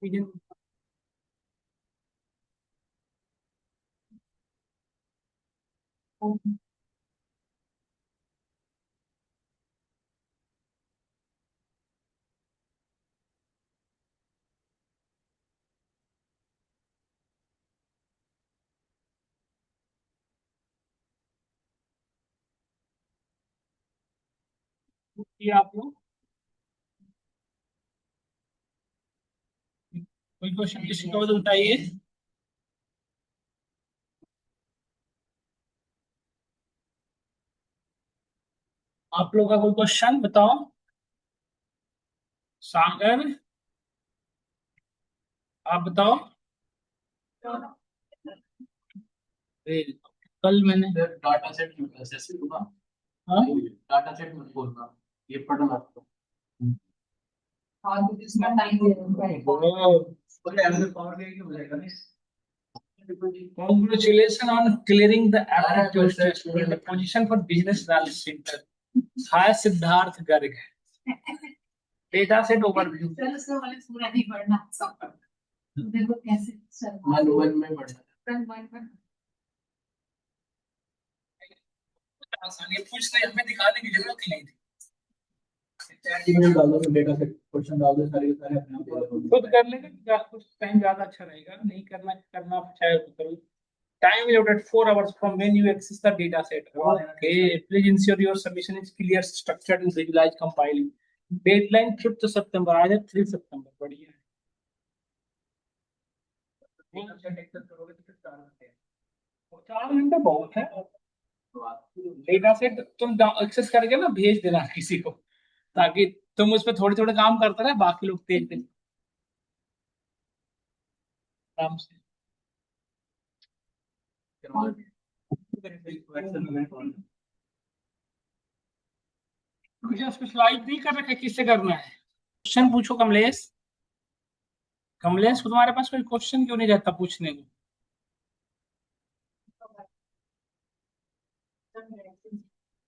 ये आप लोग कोई क्वेश्चन किसी को तो बताइए। आप लोग का कोई क्वेश्चन बताओ। सागर, आप बताओ। ए, कल मैंने डाटा सेट ऐसे होगा। हाँ, डाटा सेट मत बोलना, ये पढ़ना आपको। हाँ, तो इसमें टाइम दे रहा है। बोले हमने पावर के हो जाएगा नहीं। Congratulations on clearing the aptitude test in the position for business analyst center. Hi Siddharth Garg. Data set overview. चलो उसमें वाले पूरा नहीं पढ़ना सब। देखो कैसे चल। वन में पढ़ना। वन आसानी पूछते हमें दिखाने की जरूरत ही नहीं थी। डाल दो डेटा सेट क्वेश्चन डाल दो सारे सारे अपने आप खुद कर लेंगे। कुछ टाइम ज्यादा अच्छा रहेगा, नहीं करना करना चाहे तो करो। Time allotted 4 hours from when you access the data set. Okay. Please ensure your submission is clear, structured, and visualized compiling. Deadline 5th September. आज है 3 September. बढ़िया है। 4 घंटे बहुत है। डेटा सेट तुम एक्सेस करके ना भेज देना किसी को, ताकि तुम उस पर थोड़े थोड़े काम करते रहे, बाकी लोग तेज तेज आराम से। मुझे स्पेशलाइज नहीं कर रखा, किससे करना है। क्वेश्चन पूछो कमलेश। कमलेश को तुम्हारे पास कोई क्वेश्चन क्यों नहीं रहता पूछने को।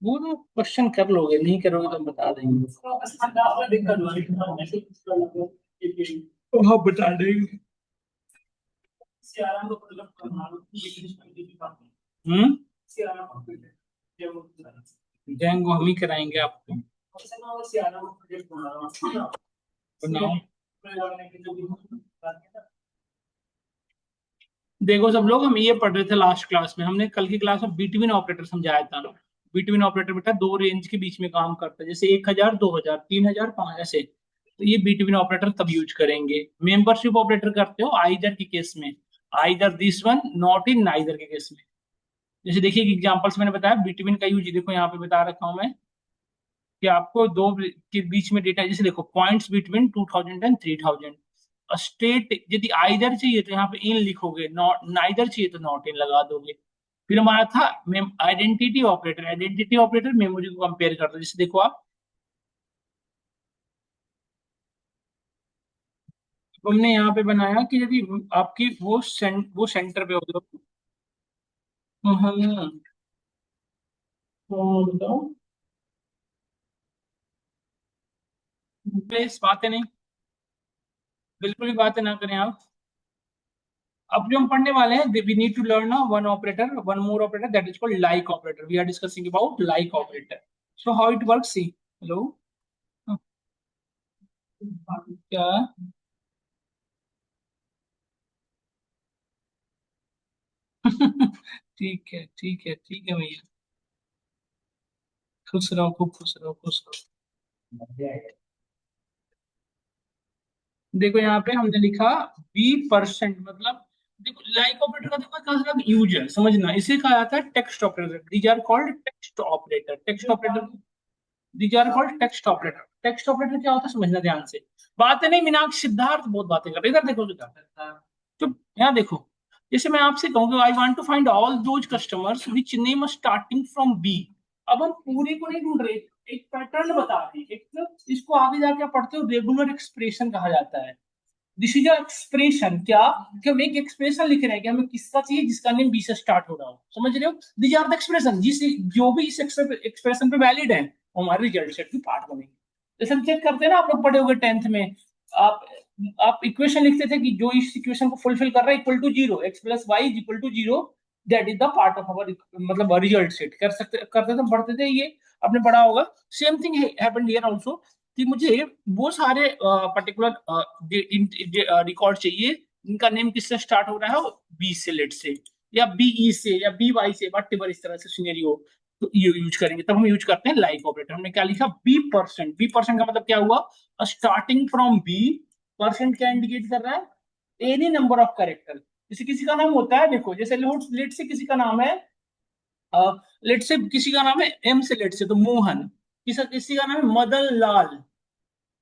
वो तो क्वेश्चन कर लोगे, नहीं करोगे तो हम बता देंगे। तो हाँ बता देंगे। हम्म, जैंगो हम ही कराएंगे आपको। बनाओ। देखो सब लोग, हम ये पढ़ रहे थे लास्ट क्लास में, हमने कल की क्लास में बीटवीन ऑपरेटर समझाया था। बीटवीन ऑपरेटर बेटा दो रेंज के बीच में काम करता है, जैसे 1000, 2000, 3000, 5 ऐसे। तो ये बीटवीन ऑपरेटर तब यूज करेंगे। मेंबरशिप ऑपरेटर करते हो आइदर के केस में, either this one, not in neither के केस में। जैसे देखिए एग्जांपल्स मैंने बताया बिटवीन का यूज, देखो यहाँ पे बता रखा हूं मैं कि आपको दो के बीच में डेटा, जैसे देखो पॉइंट्स बिटवीन 2000 एंड 3000। स्टेट यदि आइदर चाहिए तो यहाँ पे इन लिखोगे, नॉट नाइदर चाहिए तो नॉट इन लगा दोगे। फिर हमारा था identity operator. Identity operator memory को कंपेयर करता है, जैसे देखो आप, हमने यहाँ पे बनाया कि यदि आपकी वो सेंटर पे हो तो हम तो बताओ प्लीज बातें नहीं, बिल्कुल भी बातें ना करें आप। अब जो हम पढ़ने वाले हैं, we need to learn one operator, one more operator, that is called like operator. We are discussing about like operator. So how it works, see hello. क्या? ठीक है ठीक है ठीक है भैया। खुश रहो, खूब खुश रहो, खुश रहो। देखो यहाँ पे हमने लिखा 20% मतलब, देखो लाइक ऑपरेटर का देखो क्या मतलब यूज है, समझना। इसे कहा जाता है text operator. These are called text operator. Text operator, these are called text operator. Text operator क्या होता है समझना ध्यान से। बातें नहीं मीनाक्षी, सिद्धार्थ बहुत बातें कर रहे हैं। इधर देखो सिद्धार्थ, चुप यहाँ देखो। जैसे मैं आपसे कहूँ I want to find all those customers which name starting from B. अब हम पूरे को नहीं ढूंढ रहे, एक पैटर्न बता रहे, एक इसको आगे जाके आप पढ़ते हो रेगुलर एक्सप्रेशन कहा जाता है। This is expression. क्या कि हम एक एक्सप्रेशन लिख रहे हैं कि हमें किसका चाहिए जिसका नेम बी से स्टार्ट हो रहा हो, समझ रहे हो। दिस आर द एक्सप्रेशन, जिस जो भी इस एक्सप्रेशन पे वैलिड है वो हमारे रिजल्ट सेट की पार्ट बनेगी। जैसे हम चेक करते हैं ना, आप लोग पढ़े होंगे 10th में, आप आप इक्वेशन लिखते थे कि जो इस इक्वेशन को फुलफिल कर रहा है equal to zero, X plus Y is equal to zero, that is the part of our मतलब रिजल्ट सेट कर सकते करते थे, पढ़ते थे, ये आपने पढ़ा होगा। Same thing happened here also कि मुझे वो सारे पर्टिकुलर रिकॉर्ड चाहिए इनका नेम किससे स्टार्ट हो रहा है, बी से लेट से, या बी ई से, या बी वाई से, वट एवर इस तरह से सिनेरियो, तो ये यूज करेंगे। तब हम यूज करते हैं लाइक ऑपरेटर। हमने क्या लिखा, बी परसेंट। बी परसेंट का मतलब क्या हुआ, स्टार्टिंग फ्रॉम बी। परसेंट क्या इंडिकेट कर रहा है, एनी नंबर ऑफ कैरेक्टर। किसी किसी का नाम होता है, देखो जैसे लेट से किसी का नाम है, लेट से किसी का नाम है एम से, लेट से तो मोहन, किसी किसी का नाम है मदन लाल,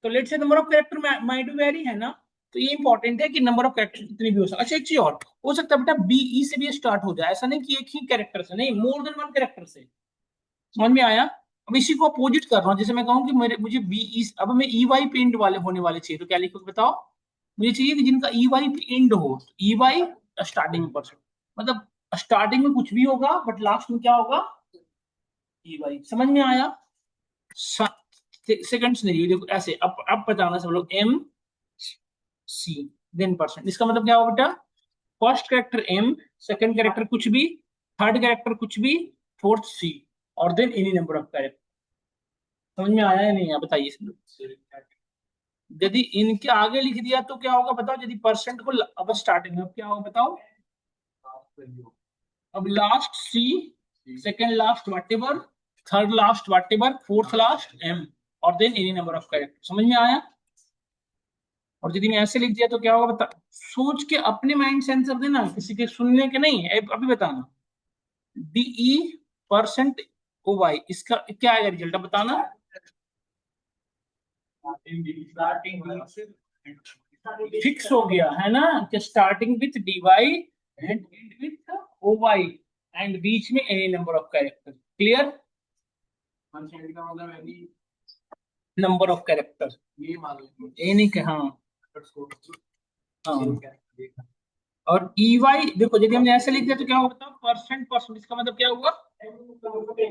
तो लेट से number of character might be very, है ना। तो ये इंपॉर्टेंट है कि नंबर ऑफ कैरेक्टर कितने भी हो सकते। अच्छा एक चीज और हो सकता है बेटा, बी ई से भी स्टार्ट हो जाए, ऐसा नहीं कि एक ही कैरेक्टर से, नहीं, मोर देन वन कैरेक्टर से। समझ में आया। अब इसी को अपोजिट कर रहा हूँ, जैसे मैं कहूँ कि मेरे मुझे बी ई, अब हमें ई वाई पे एंड वाले होने वाले चाहिए, तो क्या लिखोगे बताओ। मुझे चाहिए कि जिनका ई वाई पे एंड हो, ई वाई स्टार्टिंग में परसेंट, मतलब स्टार्टिंग में कुछ भी होगा बट लास्ट में क्या होगा, ई वाई। समझ में आया। सेकंड सिनेरियो देखो ऐसे, अब बताना सब लोग, एम सी देन परसेंट, इसका मतलब क्या होगा बेटा, first character M, second character कुछ भी, थर्ड कैरेक्टर कुछ भी, फोर्थ सी, और then any number of character. समझ में आया या नहीं, आप बताइए सब लोग। यदि इनके आगे लिख दिया तो क्या होगा बताओ, यदि परसेंट को अब स्टार्टिंग में, अब क्या होगा बताओ, अब last C, second last whatever, third last whatever, fourth last M, और then any number of character. समझ में आया। और यदि मैं ऐसे लिख दिया तो क्या होगा बता, सोच के अपने माइंड से आंसर देना, किसी के सुनने के नहीं, अभी बताना। डीई परसेंट ओ वाई, इसका क्या आएगा रिजल्ट, अब बताना। फिक्स हो गया है ना, कि starting with D Y and end with O Y, and बीच में any number of character. Clear. Number of character, ये नहीं कि हाँ, हाँ। और ई वाई देखो, यदि हमने ऐसे लिख दिया तो क्या होगा बताओ, परसेंट परसेंट, इसका मतलब क्या हुआ,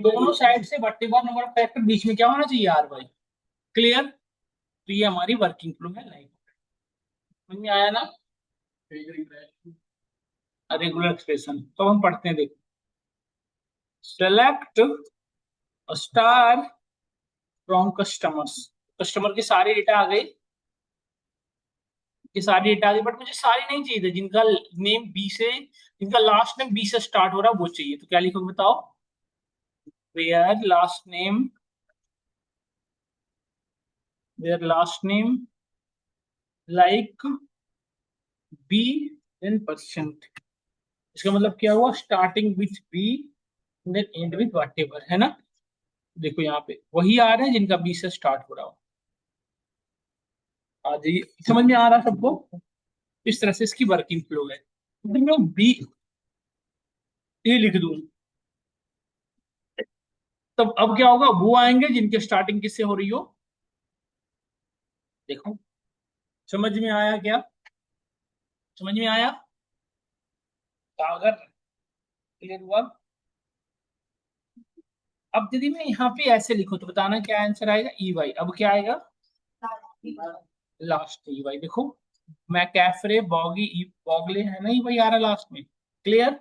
दोनों साइड से बट्टे बार नंबर ऑफ कैरेक्टर, बीच में क्या होना चाहिए, आर वाई। क्लियर। तो ये हमारी वर्किंग फ्लो है लाइक। समझ में आया ना। रेगुलर एक्सप्रेशन तो हम पढ़ते हैं, देखो, select star from customers. Customer के सारे डेटा आ गए, ये सारी डेटा आ गई, बट मुझे सारी नहीं चाहिए थे, जिनका नेम बी से, जिनका लास्ट नेम बी से स्टार्ट हो रहा है वो चाहिए। तो क्या लिखोगे बताओ, where last name, where last name like B then percent. इसका मतलब क्या हुआ, starting with B then end with whatever, है ना। देखो यहाँ पे वही आ रहे हैं जिनका बी से स्टार्ट हो रहा हो। आ जाइए, समझ में आ रहा है सबको। इस तरह से इसकी वर्किंग फ्लो है। तो मैं बी ए लिख दूं, तब अब क्या होगा, वो आएंगे जिनके स्टार्टिंग किससे हो रही हो। देखो, समझ में आया क्या, समझ में आया। अगर क्लियर हुआ। अब यदि मैं यहाँ पे ऐसे लिखूं तो बताना क्या आंसर आएगा, ई वाई। अब क्या आएगा, लास्ट ई वाई। देखो, मैं कैफरे बॉगी बॉगले है ना, ई वाई आ रहा लास्ट में। क्लियर।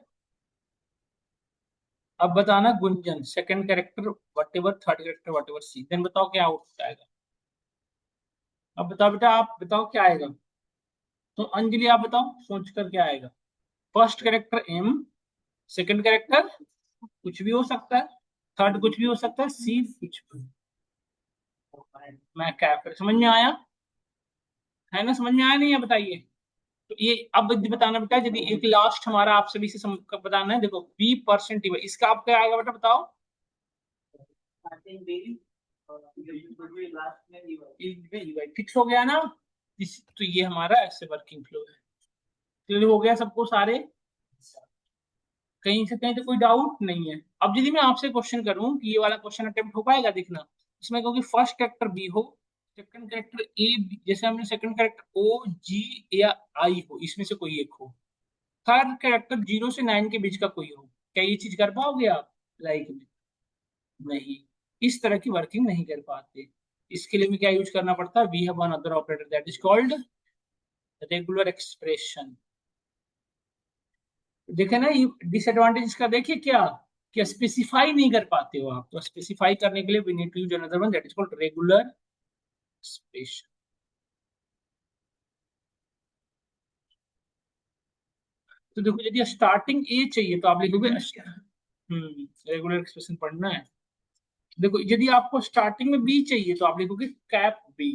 अब बताना Gunjan, second character whatever, third character whatever C, then बताओ क्या आउटपुट आएगा। अब बताओ बेटा, आप बताओ क्या आएगा। तो अंजलि आप बताओ सोच कर क्या आएगा। First character M, second character कुछ भी हो सकता है, थर्ड कुछ भी हो सकता है, सी कुछ भी। मैं क्या फिर, समझ में आया, है ना, समझ में आया नहीं है, बताइए। तो ये अब बताना बेटा, यदि एक लास्ट हमारा आप सभी से बताना है, देखो बी परसेंट, इसका आप क्या आएगा बेटा बताओ। फिक्स हो गया ना। तो ये हमारा ऐसे वर्किंग फ्लो है। क्लियर हो गया सबको सारे, कहीं से कहीं तो कोई डाउट नहीं है। अब यदि मैं आपसे क्वेश्चन करूं कि ये वाला क्वेश्चन अटेम्प्ट हो पाएगा, देखना। इसमें क्योंकि फर्स्ट कैरेक्टर बी हो, सेकंड कैरेक्टर ए, जैसे हमने सेकंड कैरेक्टर ओ जी या आई हो, इसमें से कोई एक हो, थर्ड कैरेक्टर 0 से 9 के बीच का कोई हो, क्या ये चीज कर पाओगे आप लाइक में, नहीं, इस तरह की वर्किंग नहीं कर पाते। इसके लिए भी क्या यूज करना पड़ता है, we have one other operator that is called regular expression. देखे ना, ये डिसएडवांटेज का देखिए क्या स्पेसिफाई नहीं कर पाते हो आप, तो स्पेसिफाई करने के लिए we need to use another one that is called regular expression. तो देखो यदि स्टार्टिंग ए चाहिए तो आप लिखोगे रेगुलर एक्सप्रेशन पढ़ना है। देखो यदि आपको स्टार्टिंग में बी चाहिए तो आप लिखोगे कैप बी।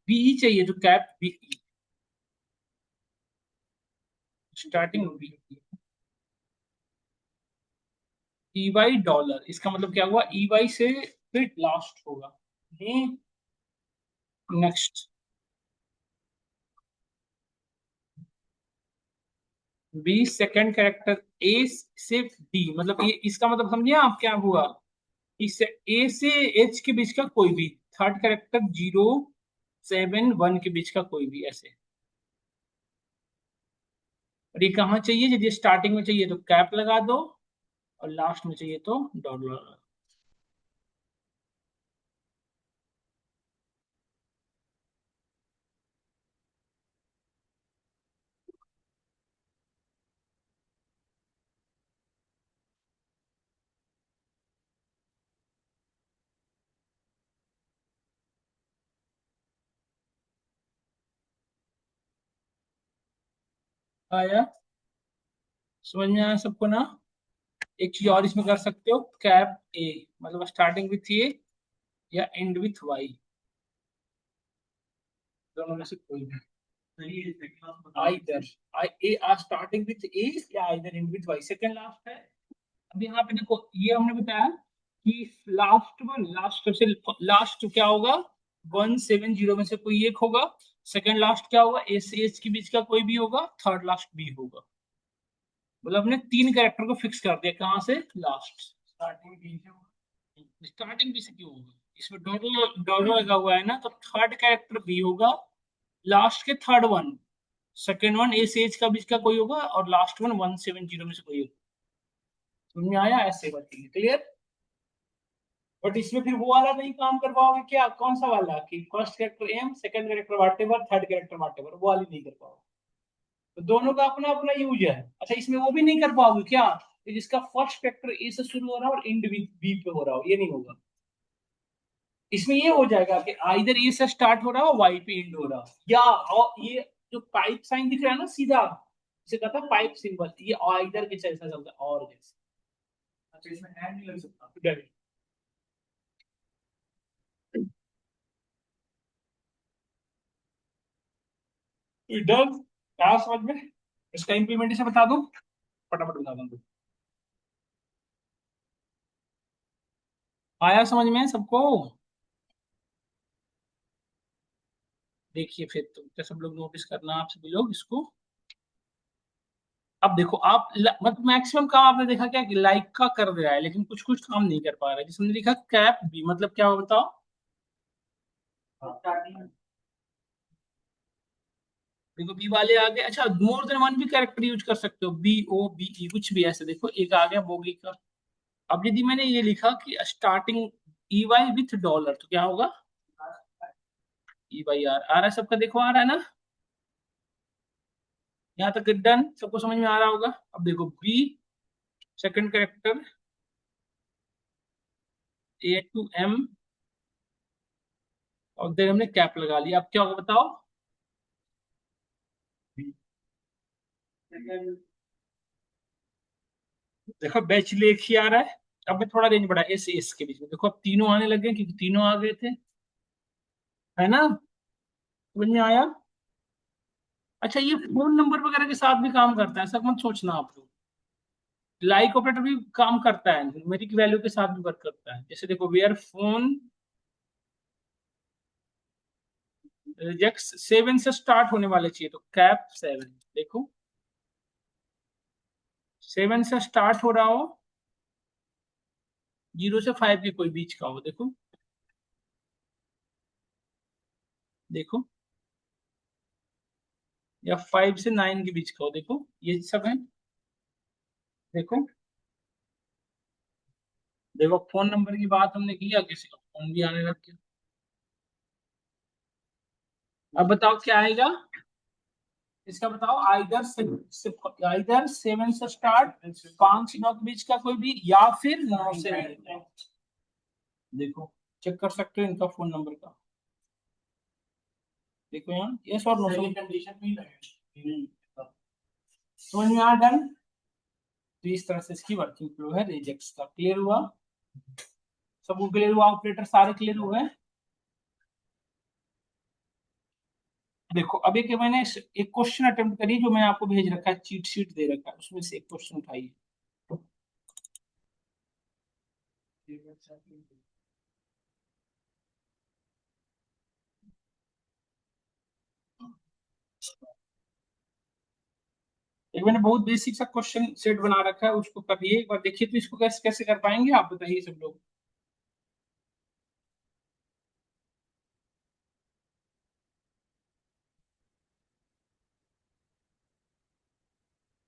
बी चाहिए तो कैप बी। स्टार्टिंग में बी। ई वाई डॉलर, इसका मतलब क्या हुआ, ई वाई से फिर लास्ट होगा। नेक्स्ट, बी सेकंड कैरेक्टर, ए से डी, मतलब ये इसका मतलब समझिए आप क्या हुआ, इस ए से एच के बीच का कोई भी थर्ड कैरेक्टर, 0 7 1 के बीच का कोई भी ऐसे। और ये कहाँ चाहिए, यदि स्टार्टिंग में चाहिए तो कैप लगा दो, और लास्ट में चाहिए तो डॉलर। आया, समझ में आया सबको ना। एक चीज और इसमें कर सकते हो, कैप ए, मतलब स्टार्टिंग विथ ए या एंड विथ वाई, दोनों में से कोई भी। Either I A R starting with A या either end with Y, second last है। अब यहाँ पे देखो ये हमने बताया कि लास्ट सबसे लास्ट क्या होगा, 1 7 0 में से कोई एक होगा। सेकंड लास्ट क्या होगा, ए से एच के बीच का कोई भी होगा। थर्ड लास्ट बी होगा। मतलब हमने 3 कैरेक्टर को फिक्स कर दिया, कहाँ से, लास्ट। स्टार्टिंग बी से होगा, स्टार्टिंग बी से क्यों होगा, इसमें डॉलर डॉलर लगा हुआ है ना, तो थर्ड कैरेक्टर बी होगा, लास्ट के थर्ड वन, सेकेंड वन ए से एच का बीच का कोई होगा, और लास्ट वन 1 7 0 में से कोई होगा। समझ में आया, ऐसे बात क्लियर। बट इसमें फिर वो वाला नहीं काम कर पाओगे क्या, कौन सा वाला कि first character M, second character whatever, third character whatever, वो वाली नहीं कर पाओगे। तो दोनों का अपना अपना यूज है। अच्छा, इसमें वो भी नहीं कर पाओगे क्या कि जिसका फर्स्ट कैरेक्टर ए से शुरू हो रहा हो और एंड बी पे हो रहा हो, ये नहीं होगा। इसमें ये हो जाएगा कि आइदर ए से स्टार्ट हो रहा हो, वाई पे एंड हो रहा हो, या और ये जो पाइप साइन दिख रहा है ना सीधा, इसे कहता है पाइप सिंबल, ये आइदर के जैसा चलता है, और जैसे। अच्छा, इसमें एंड नहीं लग सकता। डन, क्या समझ में, इसका इम्प्लीमेंटेशन बता दूं, फटाफट बता दूं। आया समझ में सबको। देखिए फिर तो क्या सब लोग नोटिस करना, आप सभी लोग इसको। अब देखो आप मतलब मैक्सिमम काम आपने देखा क्या कि लाइक का कर दे रहा है, लेकिन कुछ कुछ काम नहीं कर पा रहा है। जिसने लिखा कैप बी, मतलब क्या हुआ बताओ। देखो बी वाले आ गए। अच्छा, मोर देन वन भी कैरेक्टर यूज कर सकते हो, बी ओ बी ई कुछ भी ऐसे, देखो एक आ गया बोगी का। अब यदि मैंने ये लिखा कि starting E Y with dollar, तो क्या होगा, ई वाई आर। आ रहा है सबका, देखो आ रहा है ना, यहाँ तक डन, सबको समझ में आ रहा होगा। अब देखो B second character, A to M, और देन हमने कैप लगा लिया। अब क्या होगा बताओ, देखो बैच ले ही आ रहा है। अब मैं थोड़ा रेंज बढ़ा, एस एस के बीच में, देखो अब तीनों आने लगे क्योंकि तीनों आ गए थे, है ना, समझ में आया। अच्छा, ये फोन नंबर वगैरह के साथ भी काम करता है, ऐसा मत सोचना आप लोग। लाइक ऑपरेटर भी काम करता है, न्यूमेरिक वैल्यू के साथ भी वर्क करता है। जैसे देखो वेयर फोन रिजेक्ट 7 से स्टार्ट होने वाले चाहिए, तो कैप 7, देखो 7 से स्टार्ट हो रहा हो, 0 से 5 के कोई बीच का हो, देखो देखो, या 5 से 9 के बीच का हो, देखो ये सब है। देखो देखो फोन नंबर की बात हमने किया, किसी का फोन भी आने लग गया। अब बताओ क्या आएगा, इसका बताओ, आइदर आइदर 7 से स्टार्ट, 5 9 के बीच का कोई भी, या फिर 9 से एंड। देखो चेक कर सकते हो इनका फोन नंबर का, देखो यहाँ यस और नो कंडीशन में ही समझ में आ डन। तो इस तरह से इसकी वर्किंग फ्लो है रिजेक्ट्स का। क्लियर हुआ? सबको क्लियर हुआ? ऑपरेटर सारे क्लियर हुए? देखो अब एक मैंने एक क्वेश्चन अटेम्प्ट करी जो मैंने आपको भेज रखा है, चीट शीट दे रखा है, उसमें से एक क्वेश्चन उठाइए। एक मैंने बहुत बेसिक सा क्वेश्चन सेट बना रखा है, उसको करिए एक बार, देखिए तो इसको कैसे कैसे कर पाएंगे आप बताइए सब लोग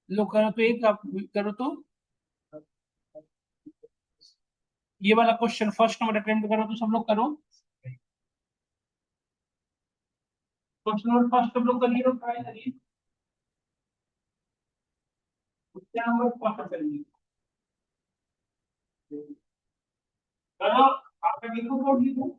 करो तो, एक आप करो तो ये वाला क्वेश्चन फर्स्ट नंबर अटेम्प्ट करो तो, सब लोग करो क्वेश्चन नंबर फर्स्ट, सब लोग करिए और ट्राई करिए, क्या नंबर फर्स्ट करिए करो। आपका लिखो कोड लिखो।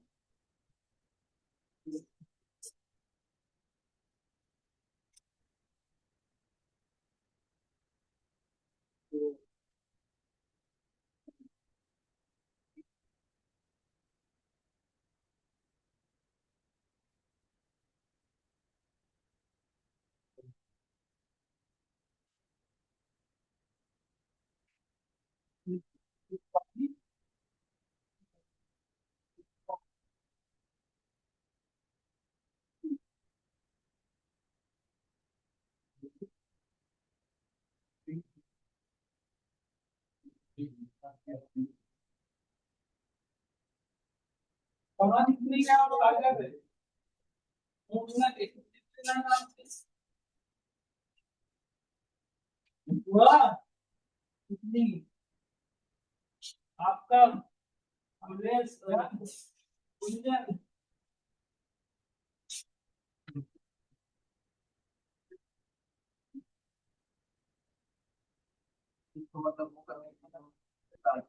आवाज इतनी क्या आ जाए उठना हुआ इतनी आपका अमरेश गुंजन इसको मतलब वो करने का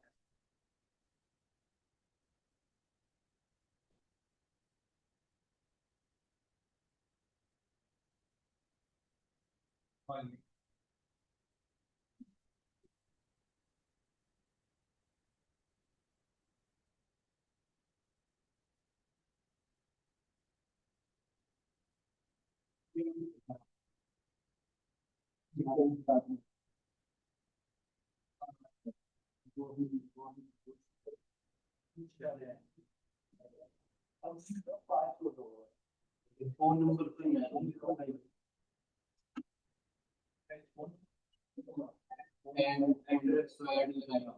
फोन नंबर तो एड्रेस तो ऐड लगाया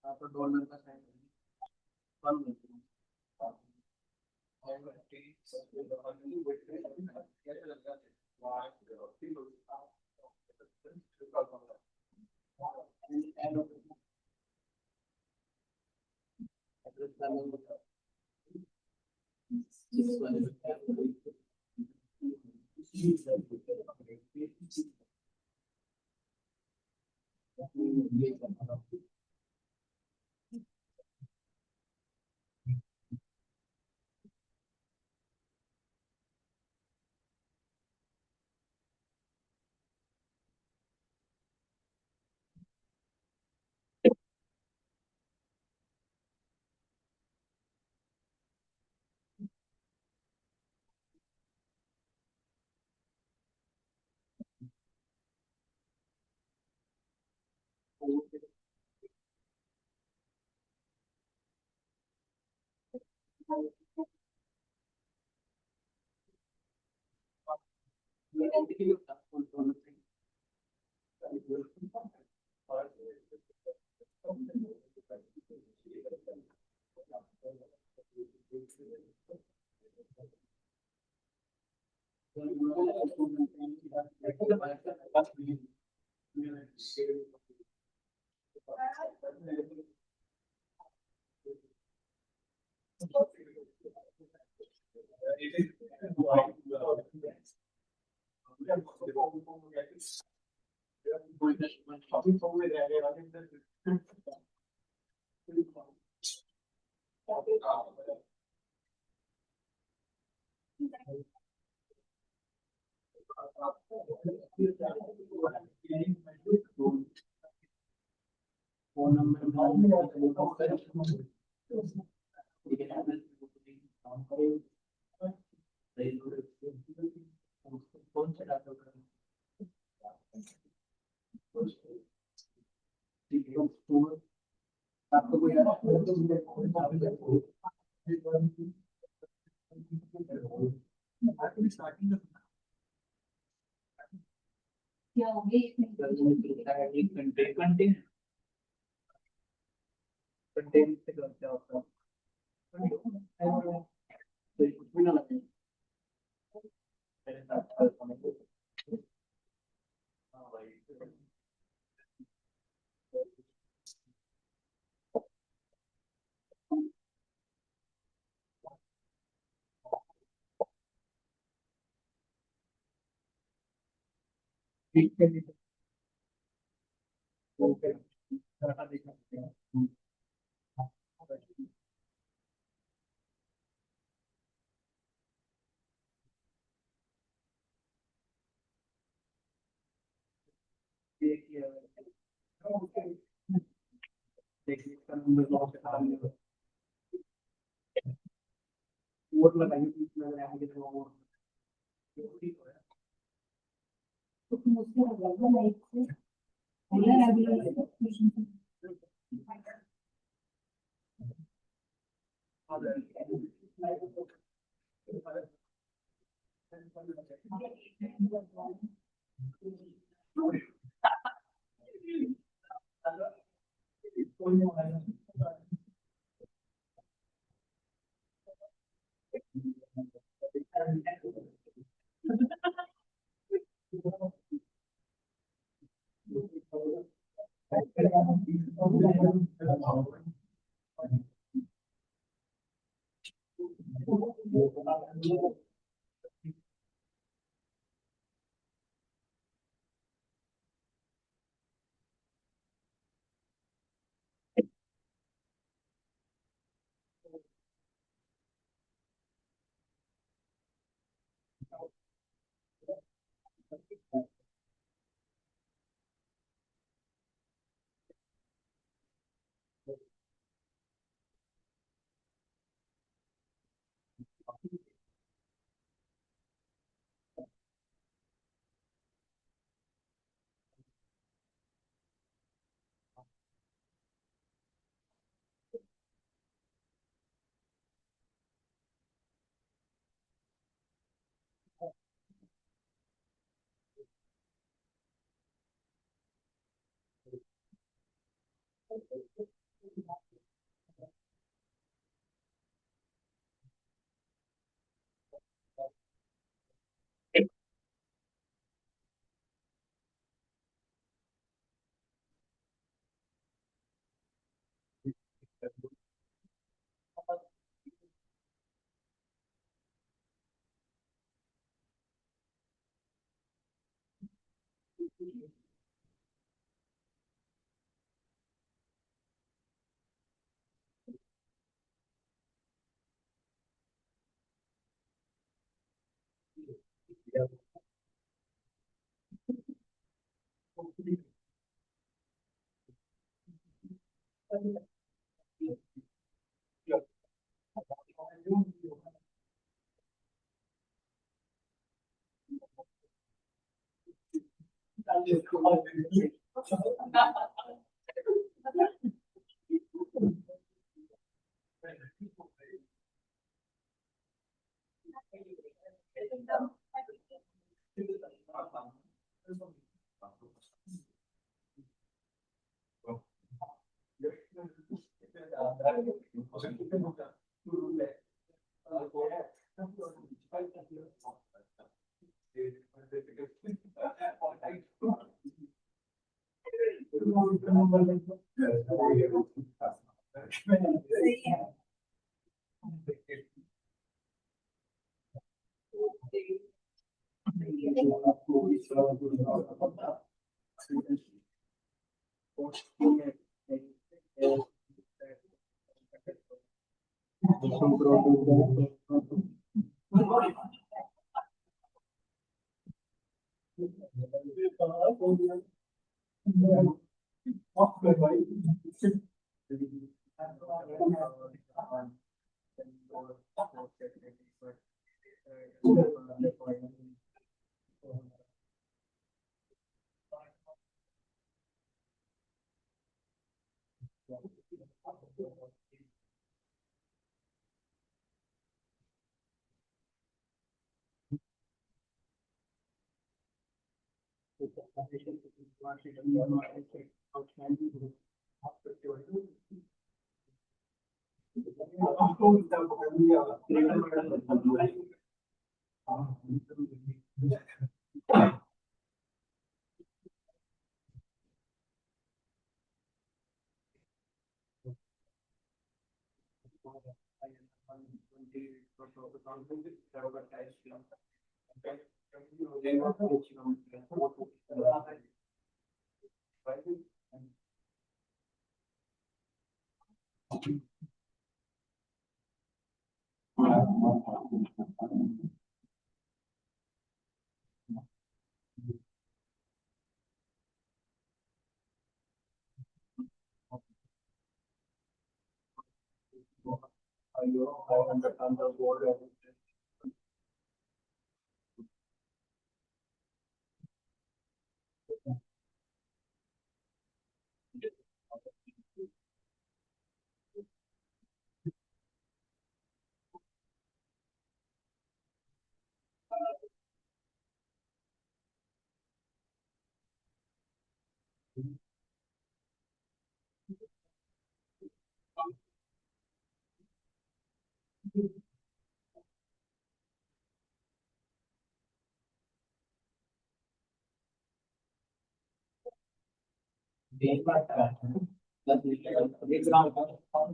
आपका डॉलर का साइन फोन नंबर कौन सा डाटा आपको कोई स्टार्टिंग क्या होगी कंटेंट से क्या होता है कुछ भी ना लगे ठीक है देखिए इसका नंबर वोट लगाइए बीच में अगर आगे तो वो ठीक हो तो मुझसे लगा मैं इससे पहले रेगुलर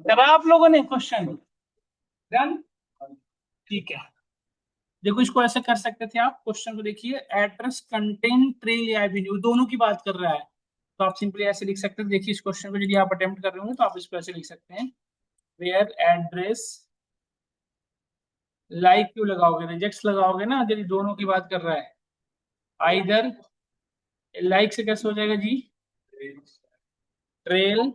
करा आप लोगों ने क्वेश्चन डन? ठीक है, देखो इसको ऐसे कर सकते थे आप। क्वेश्चन को देखिए, एड्रेस कंटेन ट्रेल या एवेन्यू, दोनों की बात कर रहा है, तो आप सिंपली ऐसे लिख सकते हैं। देखिए इस क्वेश्चन को यदि आप अटेम्प्ट कर रहे होंगे तो आप इसको ऐसे लिख सकते हैं, वेयर एड्रेस, लाइक क्यों लगाओगे, रिजेक्ट्स लगाओगे ना, यदि दोनों की बात कर रहा है। आइदर, लाइक से कैसे हो जाएगा जी, ट्रेल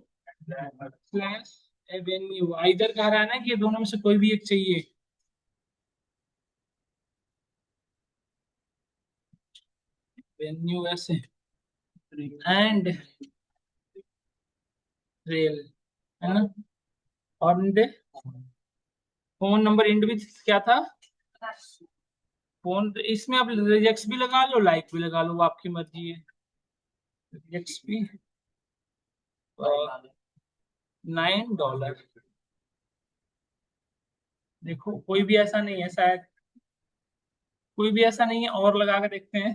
स्लैश एवेन्यू। आइदर कह रहा है ना कि ये दोनों में से कोई भी एक चाहिए। वेन्यू ऐसे एंड ट्रेल, है ना, और फोन नंबर इंड भी क्या था, फोन। इसमें आप रिजेक्ट्स भी लगा लो, लाइक भी लगा लो, वो आपकी मर्जी है। रिजेक्ट्स भी $9। देखो कोई भी ऐसा नहीं है शायद, कोई भी ऐसा नहीं है, और लगा के देखते हैं,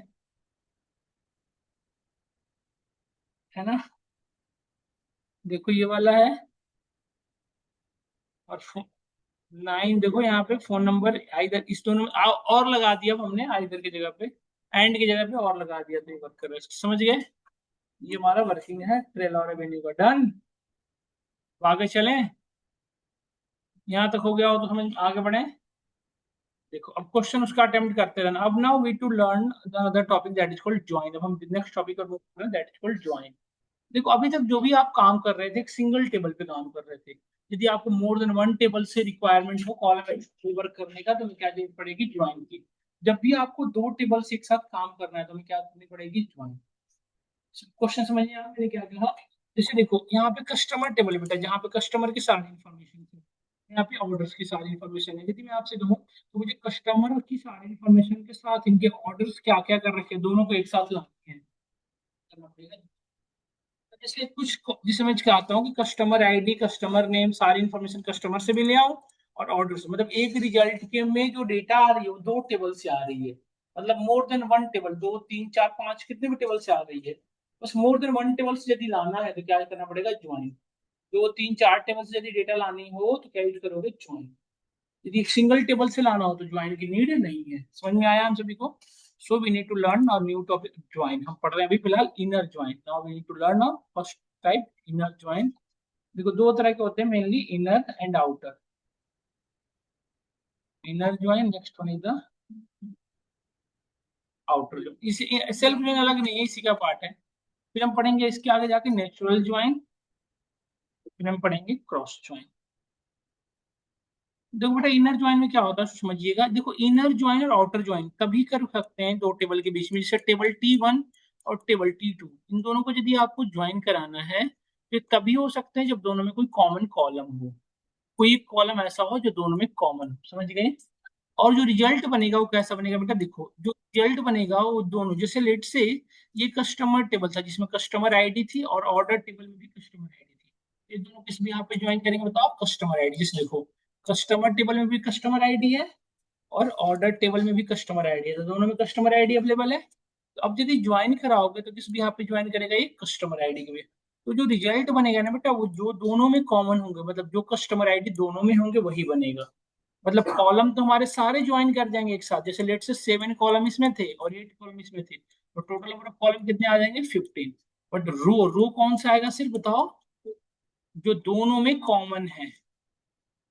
है ना। देखो ये वाला है, और 9, देखो यहाँ पे फोन नंबर आइदर, इस दोनों में और लगा दिया अब हमने, आइदर की जगह पे, एंड की जगह पे और लगा दिया, तो ये वर्क कर रहा है, समझ गए। ये हमारा वर्किंग है ट्रेल और एवेन्यू का। डन, आगे चलें, यहाँ तक हो गया हो तो समझ आगे बढ़े। देखो अब क्वेश्चन उसका अटेम्प्ट करते रहना। अब now we to learn another topic that is called join. अब हम नेक्स्ट टॉपिक पर मूव कर रहे हैं, दैट इज कॉल्ड ज्वाइन। देखो अभी तक जो भी आप काम कर रहे थे, एक सिंगल टेबल पे काम कर रहे थे। यदि आपको मोर देन वन टेबल से रिक्वायरमेंट हो कॉल वर्क करने का, तो हमें क्या जरूरत पड़ेगी, ज्वाइन की। जब भी आपको दो टेबल से एक साथ काम करना है तो हमें क्या करनी पड़ेगी, ज्वाइन। क्वेश्चन समझिए आप, मैंने क्या कहा। जैसे देखो यहाँ पे कस्टमर टेबल है बेटा, जहाँ पे कस्टमर की सारी इन्फॉर्मेशन है, यहाँ पे ऑर्डर्स की सारी इन्फॉर्मेशन है। यदि मैं आपसे कहूँ तो मुझे कस्टमर की सारी इन्फॉर्मेशन के साथ इनके ऑर्डर्स क्या क्या कर रखे हैं, दोनों को एक साथ लाने हैं, करना पड़ेगा। तो जैसे कुछ जिसे मैं चाहता हूँ कि कस्टमर आईडी, कस्टमर नेम, सारी इन्फॉर्मेशन कस्टमर से भी ले आऊँ, और ऑर्डर से, मतलब एक रिजल्ट के में जो डेटा आ रही है वो दो टेबल से आ रही है। मतलब मोर देन वन टेबल, दो तीन चार पांच कितने भी टेबल से आ रही है, बस मोर देन वन टेबल से यदि लाना है तो क्या करना पड़ेगा, ज्वाइन। दो तीन चार टेबल से यदि डेटा लानी हो तो क्या यूज करोगे, ज्वाइन। यदि सिंगल टेबल से लाना हो तो ज्वाइन की नीड नहीं है। समझ में आया हम सभी को। So we need to learn our new topic join, हम पढ़ रहे हैं अभी फिलहाल inner join. Now we need to learn first type inner join. देखो दो तरह के होते हैं mainly, inner and outer. Inner join, next one is the outer join. इसी सेल्फ ज्वाइन अलग नहीं है, इसी का पार्ट है। फिर हम पढ़ेंगे इसके आगे जाके नेचुरल ज्वाइन, फिर हम पढ़ेंगे क्रॉस ज्वाइन। देखो बेटा इनर ज्वाइन में क्या होता है समझिएगा। देखो इनर ज्वाइन और आउटर ज्वाइन तभी कर सकते हैं दो टेबल के बीच में, जैसे टेबल T1 और टेबल T2, इन दोनों को यदि आपको ज्वाइन कराना है तो ये तभी हो सकते हैं जब दोनों में कोई कॉमन कॉलम हो, कोई एक कॉलम ऐसा हो जो दोनों में कॉमन हो, समझ गए। और जो रिजल्ट बनेगा वो कैसा बनेगा बेटा, देखो जो रिजल्ट बनेगा वो दोनों, जैसे लेट से ये कस्टमर टेबल था जिसमें कस्टमर आईडी थी और ऑर्डर टेबल में भी कस्टमर आईडी थी, ये दोनों किस भी यहाँ पे ज्वाइन करेंगे बताओ, कस्टमर आईडी। जैसे देखो कस्टमर टेबल में भी कस्टमर आईडी है और ऑर्डर टेबल में भी कस्टमर आईडी है, तो दोनों में कस्टमर आईडी अवेलेबल है। तो अब यदि ज्वाइन कराओगे तो किस भी यहाँ पे ज्वाइन करेगा, ये कस्टमर आईडी के भी। तो जो रिजल्ट बनेगा ना बेटा वो जो दोनों में कॉमन होंगे, मतलब जो कस्टमर आईडी दोनों में होंगे वही बनेगा। मतलब कॉलम तो हमारे सारे ज्वाइन कर जाएंगे एक साथ, जैसे लेट से 7 कॉलम इसमें थे और 8 कॉलम इसमें थे, तो टोटल नंबर ऑफ कॉलम कितने आ जाएंगे, 15। बट रो रो कौन सा आएगा सिर्फ बताओ, जो दोनों में कॉमन है,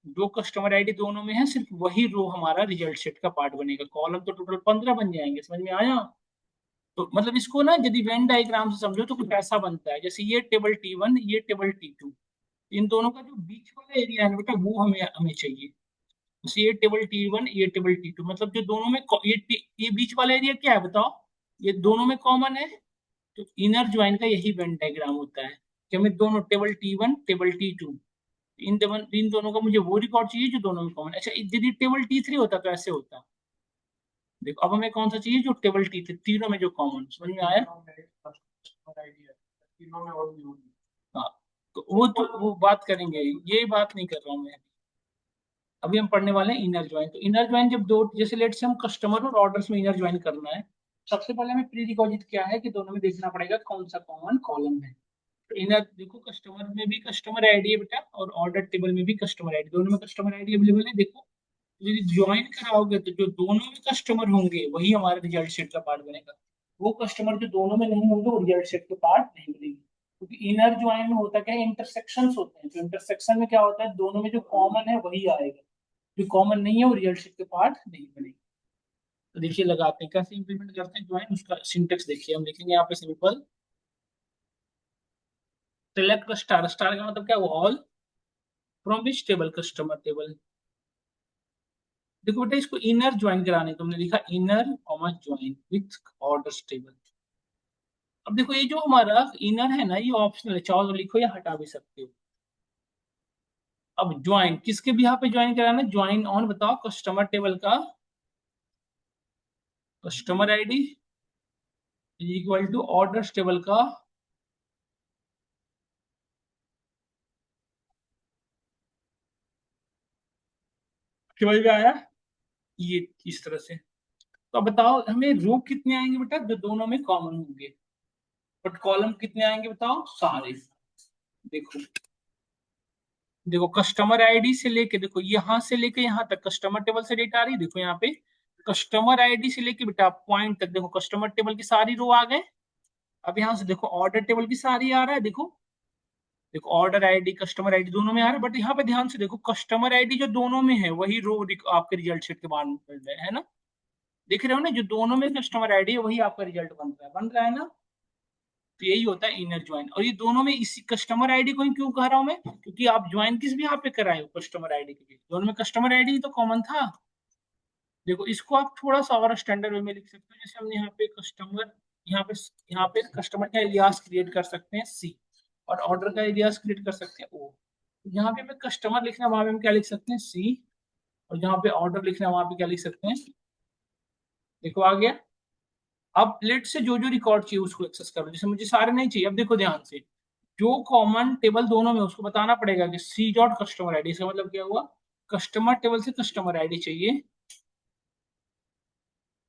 जो कस्टमर आईडी दोनों में है सिर्फ वही रो हमारा रिजल्ट सेट का पार्ट बनेगा। कॉलम तो टोटल 15 बन जाएंगे, समझ में आया। तो मतलब इसको ना यदि वेन डायग्राम से समझो तो कुछ ऐसा बनता है, जैसे ये टेबल T1 ये टेबल T2, इन दोनों का जो बीच वाला एरिया है ना बेटा वो हमें हमें चाहिए। जैसे ये टेबल T1 ये टेबल T2, मतलब जो दोनों में ये बीच वाला एरिया क्या है बताओ, ये दोनों में कॉमन है। तो इनर ज्वाइन का यही वेन डायग्राम होता है कि हमें दोनों टेबल T1 टेबल T2, इन दोनों का मुझे वो रिकॉर्ड चाहिए जो दोनों में कॉमन। अच्छा यदि टेबल T3 होता तो ऐसे होता। देखो अब हमें कौन सा चाहिए, जो टेबल T3 तीनों में जो कॉमन, समझ में आया। हाँ तो वो बात करेंगे, ये बात नहीं कर रहा हूँ मैं। अभी हम पढ़ने वाले हैं इनर ज्वाइन। तो इनर ज्वाइन जब दो, जैसे लेट से हम कस्टमर और ऑर्डर्स में इनर ज्वाइन करना है, सबसे पहले हमें प्री रिक्विजिट क्या है कि दोनों में देखना पड़ेगा कौन सा कॉमन कॉलम है। तो इनर देखो कस्टमर में भी कस्टमर आईडी है बेटा और ऑर्डर टेबल में भी कस्टमर आईडी, दोनों में कस्टमर आईडी अवेलेबल है। देखो यदि ज्वाइन कराओगे तो जो दोनों में कस्टमर होंगे वही हमारे रिजल्ट सेट का पार्ट बनेगा, वो कस्टमर जो दोनों में नहीं होंगे वो रिजल्ट सेट के पार्ट नहीं बनेंगे। क्योंकि इनर ज्वाइन में होता क्या है, इंटरसेक्शंस होते हैं, तो इंटरसेक्शन में क्या होता है दोनों में जो कॉमन है वही आएगा, जो कॉमन नहीं है वो रिजल्ट शीट के पार्ट नहीं बनेगा। तो देखिए लगाते हैं कैसे इंप्लीमेंट करते हैं ज्वाइन, उसका सिंटेक्स देखिए। हम लिखेंगे यहाँ पे सिंपल सेलेक्ट स्टार, स्टार का मतलब क्या, वो all from which table, customer table. देखो बेटा इसको इनर ज्वाइन कराने, तुमने लिखा inner comma join with orders table. अब देखो ये जो हमारा इनर है ना ये ऑप्शनल है, चाहो तो लिखो या हटा भी सकते हो। अब ज्वाइन किसके भी यहाँ पे ज्वाइन कराना है, ज्वाइन ऑन बताओ कस्टमर टेबल का customer ID equal to orders table का, समझ में आया, ये इस तरह से। तो अब बताओ हमें रो कितने आएंगे बेटा, जो दोनों में कॉमन होंगे, बट कॉलम कितने आएंगे बताओ, सारे। देखो देखो कस्टमर आईडी से लेके, देखो यहाँ से लेके यहाँ तक कस्टमर टेबल से डेटा आ रही है, देखो यहाँ पे कस्टमर आईडी से लेके बेटा पॉइंट तक देखो कस्टमर टेबल की सारी रो आ गए। अब यहाँ से देखो ऑर्डर टेबल की सारी आ रहा है, देखो देखो ऑर्डर आईडी कस्टमर आईडी दोनों में आ रहा है, बट यहाँ पे ध्यान से देखो कस्टमर आईडी जो दोनों में है वही रो आपके रिजल्ट शीट के बाद में मिल रहा है ना। देख रहे हो ना, जो दोनों में कस्टमर आईडी है वही आपका रिजल्ट बन रहा है ना। तो यही होता है इनर ज्वाइन। और ये दोनों में इसी कस्टमर आईडी को ही क्यों कह रहा हूं मैं, क्योंकि आप ज्वाइन किस भी यहाँ पे कराए हो कस्टमर आईडी के लिए, दोनों में कस्टमर आईडी तो कॉमन था। देखो इसको आप थोड़ा सा और स्टैंडर्ड वे में लिख सकते हो, जैसे हमने यहाँ पे कस्टमर, यहाँ पे यहाँ पे कस्टमर का एलियास क्रिएट कर सकते हैं C, और ऑर्डर का एलियास क्रिएट कर सकते हैं O। यहाँ पे हमें कस्टमर लिखना है वहां पे हम क्या लिख सकते हैं C, और जहाँ पे ऑर्डर लिखना है वहां पे क्या लिख सकते हैं, देखो आ गया। अब लेट से जो जो रिकॉर्ड चाहिए उसको एक्सेस करो, जैसे मुझे सारे नहीं चाहिए। अब देखो ध्यान से जो कॉमन टेबल दोनों में उसको बताना पड़ेगा कि सी डॉट कस्टमर आईडी, इसका मतलब क्या हुआ, कस्टमर टेबल से कस्टमर आईडी चाहिए,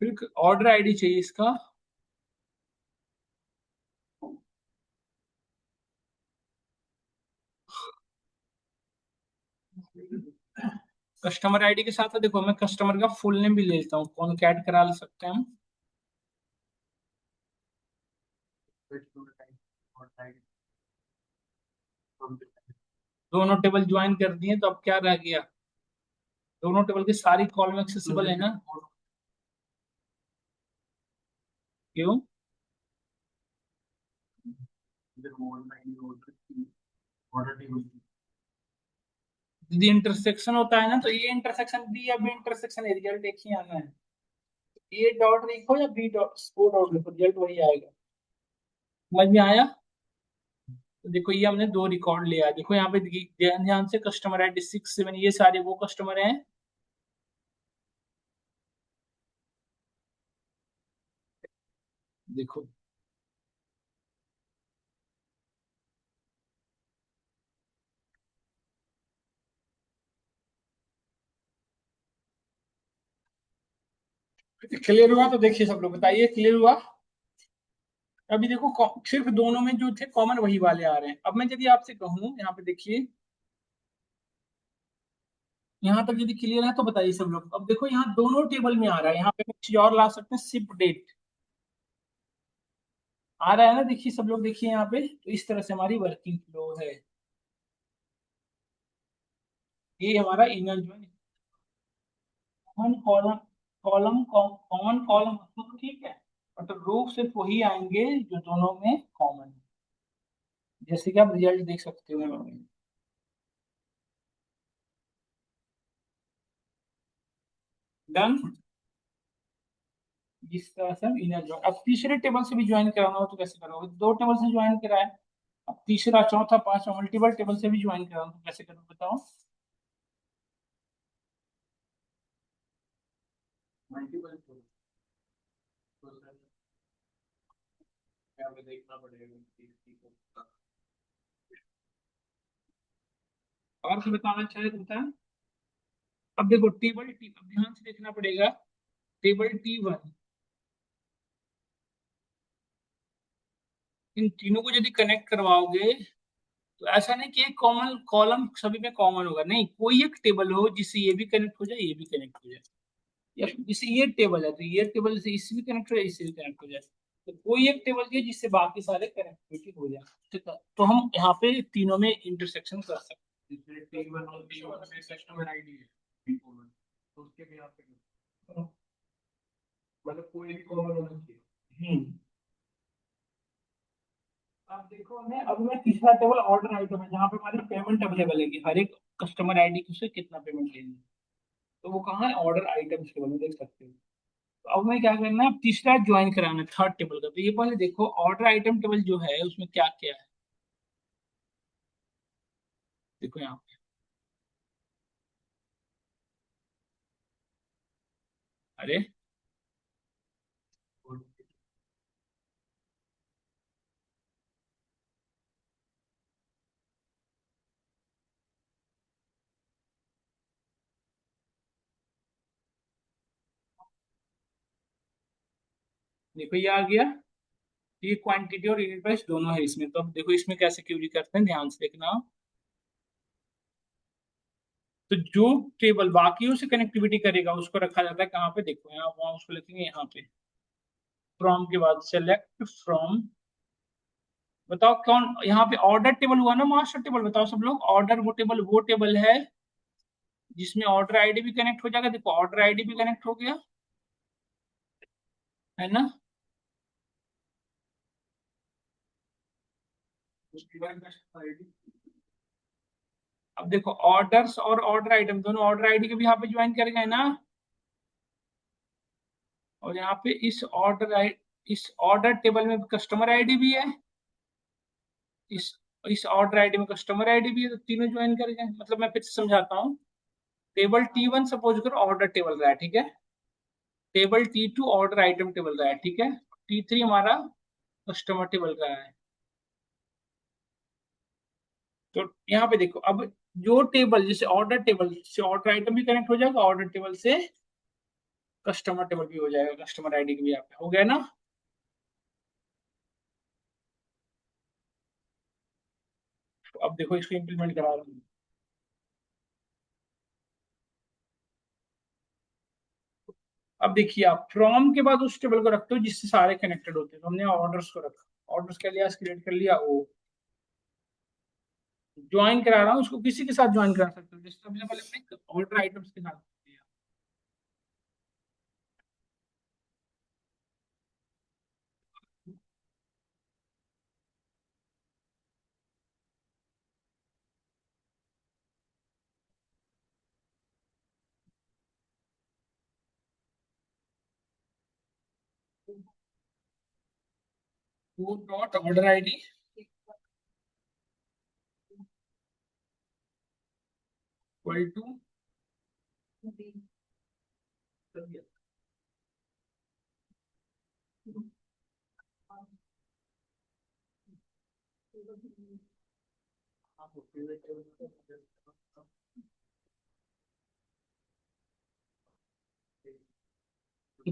फिर ऑर्डर आईडी चाहिए इसका, कस्टमर आईडी के साथ देखो मैं कस्टमर का फुल नेम भी ले लेता हूँ, कौन कैट करा ले सकते हैं हम, दोनों टेबल ज्वाइन कर दिए तो अब क्या रह गया, दोनों टेबल की सारी कॉलम एक्सेसिबल है ना। क्यों? यदि इंटरसेक्शन होता है ना तो ये इंटरसेक्शन बी या बी इंटरसेक्शन है, रिजल्ट एक ही आना है। ए डॉट लिखो या बी डॉट ओ डॉट लिखो, रिजल्ट वही आएगा। समझ में आया? तो देखो ये हमने दो रिकॉर्ड लिया, देखो यहाँ पे ध्यान ध्यान से, कस्टमर आईडी 6 7, ये सारे वो कस्टमर हैं। देखो क्लियर हुआ? तो देखिए सब लोग बताइए क्लियर हुआ? अभी देखो सिर्फ दोनों में जो थे कॉमन वही वाले आ रहे हैं। अब मैं यदि आपसे कहूँ, यहाँ पे देखिए, यहाँ तक यदि क्लियर है तो बताइए सब लोग। अब देखो यहाँ दोनों टेबल में आ रहा है, यहाँ पे कुछ और ला सकते हैं, शिप डेट आ रहा है ना, देखिए सब लोग, देखिए यहाँ पे, तो इस तरह से हमारी वर्किंग फ्लो है। ये हमारा इनर जो है, कॉमन कॉलम, कॉमन कॉलम तो ठीक है, बट रो सिर्फ वही आएंगे जो दोनों में कॉमन है, जैसे कि आप रिजल्ट देख सकते हो। डन। जिस तरह से हम इनर ज्वाइन, अब तीसरे टेबल से भी ज्वाइन कराना हो तो कैसे करोगे? दो टेबल से ज्वाइन कराए, अब तीसरा चौथा पांचवा मल्टीपल टेबल से भी ज्वाइन कराना तो कैसे करोगे बताओ? मल्टीपल टेबल तो सर क्या हमें देखना पड़ेगा। और भी बताना चाहे तो बताएं। अब देखो टेबल टी, अब ध्यान से देखना पड़ेगा, टेबल T1, इन तीनों को यदि कनेक्ट करवाओगे तो ऐसा नहीं कि एक कॉमन कॉलम सभी में कॉमन होगा, नहीं, कोई एक टेबल हो जिससे ये भी कनेक्ट हो जाए, ये भी कनेक्ट हो जाए, या जैसे ये टेबल है तो ये टेबल से इससे भी कनेक्ट हो जाए, इससे भी कनेक्ट हो जाए, तो कोई एक टेबल है जिससे बाकी सारे कनेक्टिविटी हो जाए। ठीक है, तो हम यहाँ पे तीनों में इंटरसेक्शन कर सकते हैं। जैसे टेबल और टेबल में कस्टमर आईडी है, तो उसके भी यहाँ पे मतलब कोई भी कॉमन होना चाहिए। अब देखो हमें, अब मैं तीसरा टेबल ऑर्डर आइटम है, जहाँ पे हमारी पेमेंट अवेलेबल है कि हर एक कस्टमर आईडी को से कितना पेमेंट लेनी है, तो वो कहाँ है, ऑर्डर आइटम टेबल में देख सकते हो। तो अब मैं क्या करना है, अब तीसरा ज्वाइन कराना है थर्ड टेबल का, तो ये पहले देखो ऑर्डर आइटम टेबल जो है उसमें क्या क्या है, देखो यहाँ पे। अरे देखो ये आ गया, ये क्वांटिटी और यूनिट प्राइस दोनों है इसमें, तो अब देखो इसमें कैसे क्यूरी करते हैं, ध्यान से देखना। तो जो टेबल बाकियों से कनेक्टिविटी करेगा उसको रखा जाता है कहाँ पे, देखो यहाँ, वहां उसको लिखेंगे यहाँ पे, फ्रॉम के बाद सेलेक्ट फ्रॉम, बताओ कौन यहाँ पे ऑर्डर टेबल हुआ ना, मास्टर टेबल, बताओ सब लोग, ऑर्डर वो टेबल है जिसमें ऑर्डर आईडी भी कनेक्ट हो जाएगा, देखो ऑर्डर आईडी भी कनेक्ट हो गया, है ना। अब देखो ऑर्डर्स और ऑर्डर आइटम दोनों ऑर्डर आईडी के भी यहाँ पे ज्वाइन कर गए ना, और यहाँ पे इस ऑर्डर टेबल में कस्टमर आईडी भी है, इस इस ऑर्डर आईडी में कस्टमर आईडी भी है, तो तीनों ज्वाइन कर गए। मतलब मैं फिर से समझाता हूँ, टेबल T1 सपोज करो ऑर्डर टेबल रहा है, ठीक है, table T2 order item table रहा है, ठीक है, T3 हमारा कस्टमर टेबल रहा है। तो यहाँ पे देखो अब, जो टेबल जैसे ऑर्डर टेबल से ऑर्डर आइटम भी कनेक्ट हो जाएगा, ऑर्डर टेबल से कस्टमर टेबल भी हो जाएगा, कस्टमर आईडी भी यहाँ पे हो गया ना। तो अब देखो इसको इम्प्लीमेंट करा रहा हूँ। अब देखिए आप फ्रॉम के बाद उस टेबल को रखते हो जिससे सारे कनेक्टेड होते हैं, तो हमने ऑर्डर्स को रखा, ऑर्डर्स के लिए क्रिएट कर लिया, ओ ज्वाइन करा रहा हूँ उसको, किसी के साथ ज्वाइन करा सकते हो, जैसे सबसे पहले मैं ऑर्डर आइटम्स के साथ वो dot order ID equal to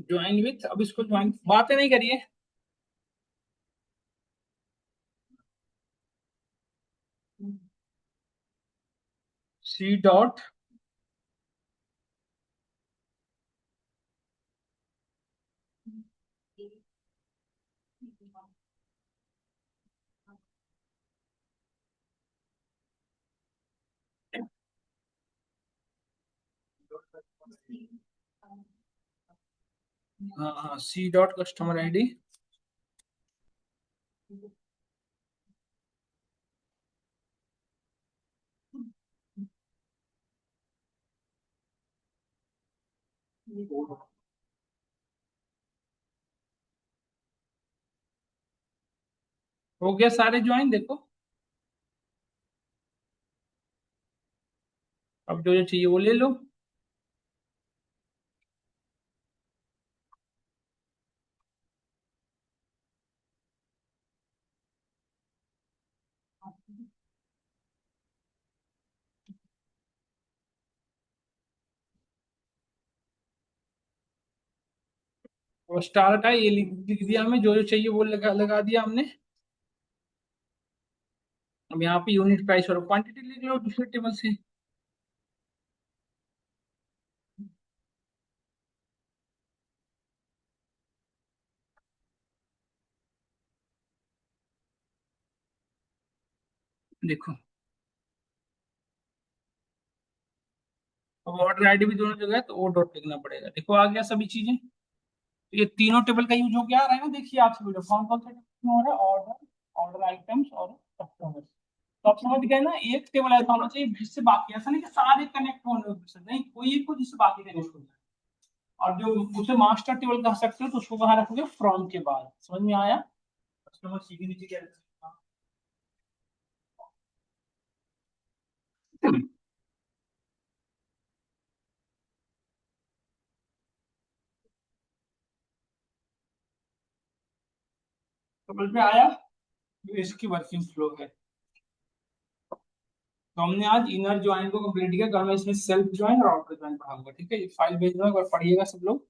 join with, अब इसको ज्वाइन बातें नहीं करिए, सी डॉट हाँ हाँ, सी डॉट कस्टमर आईडी हो गया सारे ज्वाइन, देखो अब जो जो चाहिए वो ले लो। और स्टार्ट है ये लिख दिया हमें, जो जो चाहिए वो लगा लगा दिया हमने। अब यहाँ पे यूनिट प्राइस और क्वांटिटी लिख लो दूसरे टेबल से। देखो अब ऑर्डर आईडी भी दोनों जगह है तो ओ डॉट लिखना पड़ेगा, देखो आ गया सभी चीजें। तो ये तीनों टेबल का यूज हो गया आ रहा है ना, देखिए आप सभी लोग कौन कौन से टेबल में हो रहा है, ऑर्डर, ऑर्डर आइटम्स और कस्टमर्स। तो आप समझ गए ना, एक टेबल ऐसा होना चाहिए जिससे बाकी, ऐसा नहीं कि सारे कनेक्ट होने नहीं, कोई एक को जिससे बाकी कनेक्ट हो जाए। और जो उसे मास्टर टेबल कह सकते हो तो उसको कहाँ रखोगे, फ्रॉम के बाद। समझ में आया? कस्टमर सीधे नीचे क्या रखा? समझ में आया? ये इसकी वर्किंग फ्लो है। तो हमने आज इनर ज्वाइन को कंप्लीट किया, कल मैं इसमें सेल्फ ज्वाइन और आउटर ज्वाइन पढ़ाऊंगा, ठीक है? ये फाइल भेज दूंगा और पढ़िएगा सब लोग।